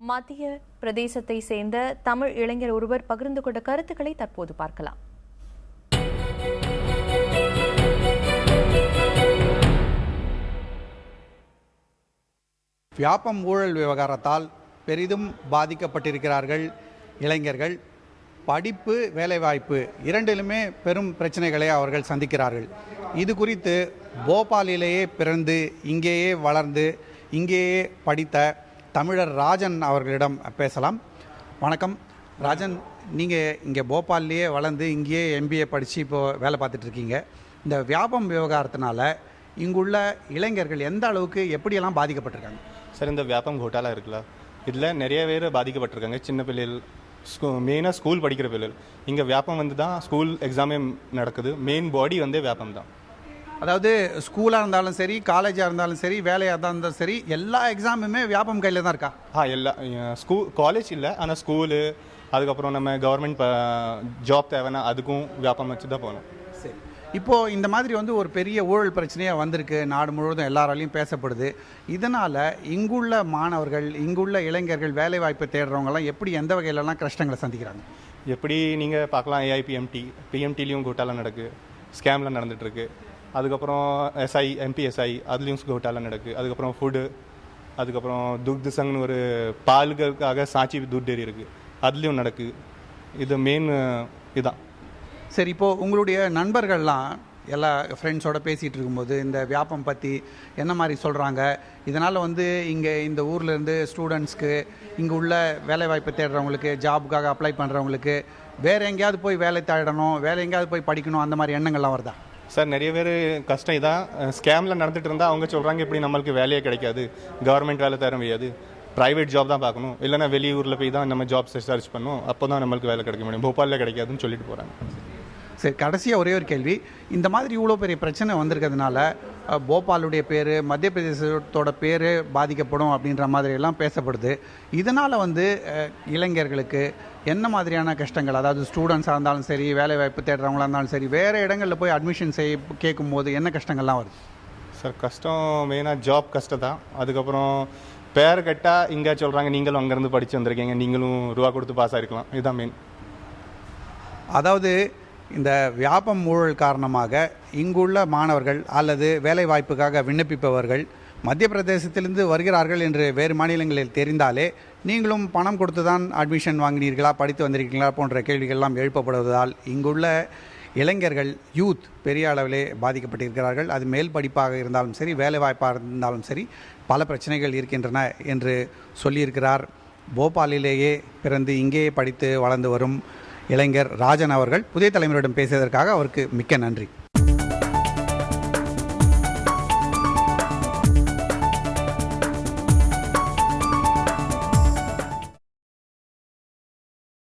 மத்திய பிரதேசத்தை சேர்ந்த தமிழ் இளைஞர் ஒருவர் பகிர்ந்து கொண்ட கருத்துக்களை தற்போது பார்க்கலாம். வியாபம் ஊழல் விவகாரத்தால் பெரிதும் பாதிக்கப்பட்டிருக்கிறார்கள் இளைஞர்கள். படிப்பு, வேலைவாய்ப்பு இரண்டிலுமே பெரும் பிரச்சனைகளை அவர்கள் சந்திக்கிறார்கள். இது குறித்து போபாலிலேயே பிறந்து இங்கேயே வளர்ந்து இங்கேயே படித்த தமிழர் ராஜன் அவர்களிடம் பேசலாம். வணக்கம் ராஜன், நீங்கள் இங்கே போபால்லையே வளர்ந்து இங்கேயே MBA படித்து இப்போது வேலை பார்த்துட்ருக்கீங்க. இந்த வியாபம் விவகாரத்தினால இங்குள்ள இளைஞர்கள் எந்த அளவுக்கு எப்படியெல்லாம் பாதிக்கப்பட்டிருக்காங்க? சார், இந்த வியாபம் கோட்டாலா இருக்குல்ல, இதில் நிறைய பேர் பாதிக்கப்பட்டிருக்காங்க. சின்ன பிள்ளைகள், மெயினாக ஸ்கூல் படிக்கிற பிள்ளைகள். இங்கே வியாபம் வந்து தான் ஸ்கூல் எக்ஸாமே நடக்குது. மெயின் பாடி வந்து வியாபம் தான். அதாவது ஸ்கூலாக இருந்தாலும் சரி, காலேஜாக இருந்தாலும் சரி, வேலையாக இருந்தாலும் சரி, எல்லா எக்ஸாமுமே வியாபம் கையில் தான் இருக்கா? எல்லா காலேஜ் இல்லை, ஆனால் ஸ்கூலு, அதுக்கப்புறம் நம்ம கவர்மெண்ட் ஜாப் தேவைன்னா அதுக்கும் வியாபம் வச்சு தான் போகணும். சரி, இப்போது இந்த மாதிரி வந்து ஒரு பெரிய ஊழல் பிரச்சனையாக வந்திருக்கு, நாடு முழுவதும் எல்லாராலையும் பேசப்படுது. இதனால் இங்குள்ள மாணவர்கள், இங்குள்ள இளைஞர்கள், வேலைவாய்ப்பு தேடுறவங்கலாம் எப்படி, எந்த வகையிலலாம் கஷ்டங்களை சந்திக்கிறாங்க? எப்படி நீங்கள் பார்க்கலாம், PMTலையும் கோட்டாலாம் நடக்குது, ஸ்கேம்லாம் நடந்துகிட்ருக்கு. அதுக்கப்புறம் MPSI அதுலேயும் கோட்டாலாம் நடக்குது. அதுக்கப்புறம் ஃபுட்டு, அதுக்கப்புறம் துக்து சங்னு ஒரு பால்களுக்காக சாட்சி துட் டேரி இருக்குது, அதுலேயும் நடக்குது. இது மெயின் இதுதான். சரி, இப்போது உங்களுடைய நண்பர்கள்லாம் எல்லா ஃப்ரெண்ட்ஸோடு பேசிகிட்டு இருக்கும்போது இந்த வியாபம் பற்றி என்ன மாதிரி சொல்கிறாங்க? இதனால் வந்து இங்கே இந்த ஊர்லேருந்து ஸ்டூடெண்ட்ஸ்க்கு, இங்கே உள்ள வேலைவாய்ப்பு தேடுறவங்களுக்கு, ஜாபுக்காக அப்ளை பண்ணுறவங்களுக்கு வேறு எங்கேயாவது போய் வேலை தேடணும், வேலை எங்கேயாவது போய் படிக்கணும், அந்த மாதிரி எண்ணங்கள்லாம் வருதா? சார், நிறைய பேர் கஷ்டம் இதான். ஸ்கேமில் நடந்துகிட்டு இருந்தால் அவங்க சொல்கிறாங்க, இப்படி நம்மளுக்கு வேலையே கிடைக்காது, கவர்மெண்ட் வேலை தர முடியாது, ப்ரைவேட் ஜாப் தான் பார்க்கணும், இல்லைனா வெளியூரில் போய் தான் நம்ம ஜாப் சர்ச் பண்ணணும், அப்போ தான் நம்மளுக்கு வேலை கிடைக்க முடியும், போபாலில் கிடைக்காதுன்னு சொல்லிட்டு போகிறாங்க. சரி, கடைசியாக ஒரே ஒரு கேள்வி. இந்த மாதிரி இவ்வளோ பெரிய பிரச்சனை வந்திருக்கிறதுனால போபாலுடைய பேர், மத்திய பிரதேசத்தோட பேர் பாதிக்கப்படும் அப்படின்ற மாதிரி எல்லாம் பேசப்படுது. இதனால் வந்து இளைஞர்களுக்கு என்ன மாதிரியான கஷ்டங்கள், அதாவது ஸ்டூடெண்ட்ஸாக இருந்தாலும் சரி, வேலைவாய்ப்பு தேடுறவங்களாக இருந்தாலும் சரி, வேறு இடங்களில் போய் அட்மிஷன் கேட்கும்போது என்ன கஷ்டங்கள்லாம் வருது? சார், கஷ்டம் மெயினாக ஜாப் கஷ்டம் தான். அதுக்கப்புறம் பேர் கேட்டால் இங்கே சொல்கிறாங்க, நீங்களும் அங்கேருந்து படித்து வந்திருக்கீங்க, நீங்களும் ரூபா கொடுத்து பாஸ் ஆகிருக்கலாம், இதுதான் மெயின். அதாவது இந்த வியாபம் ஊழல் காரணமாக இங்குள்ள மாணவர்கள் அல்லது வேலைவாய்ப்புக்காக விண்ணப்பிப்பவர்கள் மத்திய பிரதேசத்திலிருந்து வருகிறார்கள் என்று வேறு மாநிலங்களில் தெரிந்தாலே நீங்களும் பணம் கொடுத்து தான் அட்மிஷன் வாங்கினீர்களா, படித்து வந்திருக்கீங்களா போன்ற கேள்விகள்லாம் எழுப்பப்படுவதால் இங்குள்ள இளைஞர்கள், யூத் பெரிய அளவிலே பாதிக்கப்பட்டிருக்கிறார்கள். அது மேல் படிப்பாக இருந்தாலும் சரி, வேலைவாய்ப்பாக இருந்தாலும் சரி, பல பிரச்சனைகள் இருக்கின்றன என்று சொல்லியிருக்கிறார் போபாலிலேயே பிறந்து இங்கேயே படித்து வளர்ந்து வரும் இளைஞர் ராஜன் அவர்கள். புதிய தலைமுறையிடம் பேசியதற்காக அவருக்கு மிக்க நன்றி.